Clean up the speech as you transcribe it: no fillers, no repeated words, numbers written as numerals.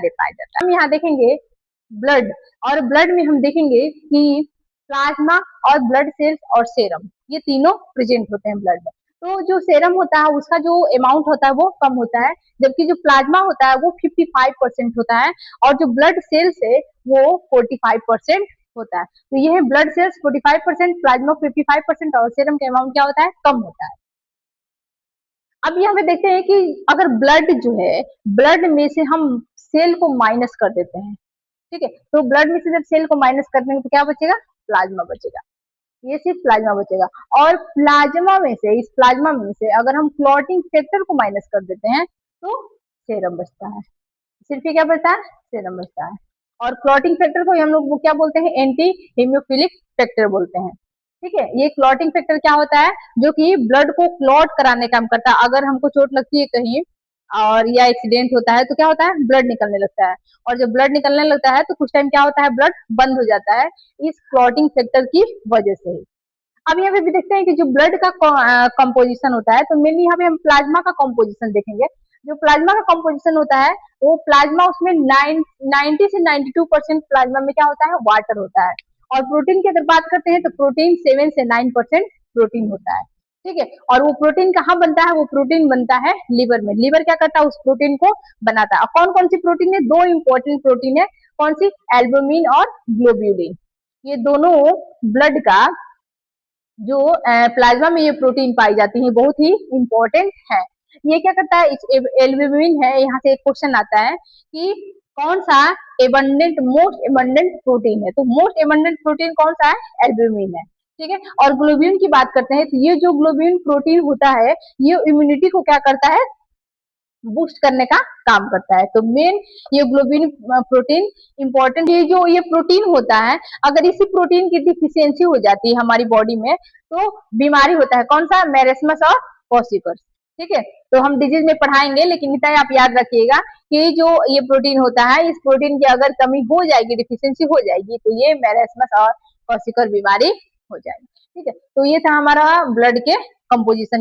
पाया जाता है। हम यहाँ देखेंगे ब्लड, और ब्लड में हम देखेंगे कि प्लाज्मा और ब्लड सेल्स और सेरम, ये तीनों प्रेजेंट होते हैं ब्लड में। तो जो सेरम होता है उसका जो अमाउंट होता है वो कम होता है, जबकि जो प्लाज्मा होता है वो 55% होता है, और जो ब्लड सेल्स है वो 45% होता है। तो ये है ब्लड सेल्स 45%, प्लाज्मा 55% और सेरम का अमाउंट क्या होता है, कम होता है। अब यहाँ पे देखते हैं कि अगर ब्लड जो है, ब्लड में से हम सेल को माइनस कर देते हैं, ठीक है, तो ब्लड में से जब सेल को माइनस कर देंगे तो क्या बचेगा, प्लाज्मा बचेगा, ये सिर्फ प्लाज्मा बचेगा। और प्लाज्मा में से, इस प्लाज्मा में से अगर हम क्लॉटिंग फैक्टर को माइनस कर देते हैं तो सेरम बचता है, सिर्फ ये क्या बचता है, सेरम बचता है। और क्लॉटिंग फैक्टर को हम लोग वो क्या बोलते हैं, एंटी हीमोफिलिक फैक्टर बोलते हैं, ठीक है। ये क्लॉटिंग फैक्टर क्या होता है, जो कि ब्लड को क्लॉट कराने का काम करता है। अगर हमको चोट लगती है कहीं और या एक्सीडेंट होता है तो क्या होता है, ब्लड निकलने लगता है, और जब ब्लड निकलने लगता है तो कुछ टाइम क्या होता है, ब्लड बंद हो जाता है इस क्लॉटिंग फैक्टर की वजह से ही। अब यहाँ पे भी देखते हैं कि जो ब्लड का कंपोजिशन होता है, तो मेनली यहाँ पे हम प्लाज्मा का कंपोजिशन देखेंगे। जो प्लाज्मा का कंपोजिशन होता है वो प्लाज्मा, उसमें 90 से 92% प्लाज्मा में क्या होता है, वाटर होता है। और प्रोटीन की अगर बात करते हैं तो प्रोटीन 7 से 9% प्रोटीन होता है, ठीक है। और वो प्रोटीन कहाँ बनता है, वो प्रोटीन बनता है लीवर में। लीवर क्या करता है, उस प्रोटीन को बनाता है। और कौन कौन सी प्रोटीन है, दो इंपॉर्टेंट प्रोटीन है, कौन सी, एल्बुमिन और ग्लोब्यूलिन। ये दोनों ब्लड का जो प्लाज्मा में ये प्रोटीन पाई जाती है बहुत ही इंपॉर्टेंट है। ये क्या करता है, एल्ब्यूमिन है, यहाँ से एक क्वेश्चन आता है कि कौन सा एबंडेंट, मोस्ट एबंडेंट प्रोटीन है, तो मोस्ट एबंडेंट प्रोटीन कौन सा है, एल्ब्यूमिन है, ठीक है। और ग्लोब्यूलिन की बात करते हैं तो ये जो ग्लोब्यूलिन प्रोटीन होता है ये इम्यूनिटी को क्या करता है, बूस्ट करने का काम करता है। तो मेन ये ग्लोबिन प्रोटीन इंपॉर्टेंट, ये जो ये प्रोटीन होता है, अगर इसी प्रोटीन की डिफिशियंसी हो जाती है हमारी बॉडी में तो बीमारी होता है, कौन सा, मेरेस्मस और क्वार्सिकस, ठीक है। तो हम डिजीज में पढ़ाएंगे, लेकिन इतना आप याद रखिएगा कि जो ये प्रोटीन होता है, इस प्रोटीन की अगर कमी हो जाएगी, डिफिशियंसी हो जाएगी, तो ये मेरेस्मस और क्वार्सिकस बीमारी हो जाएगी, ठीक है। तो ये था हमारा ब्लड के कंपोजिशन।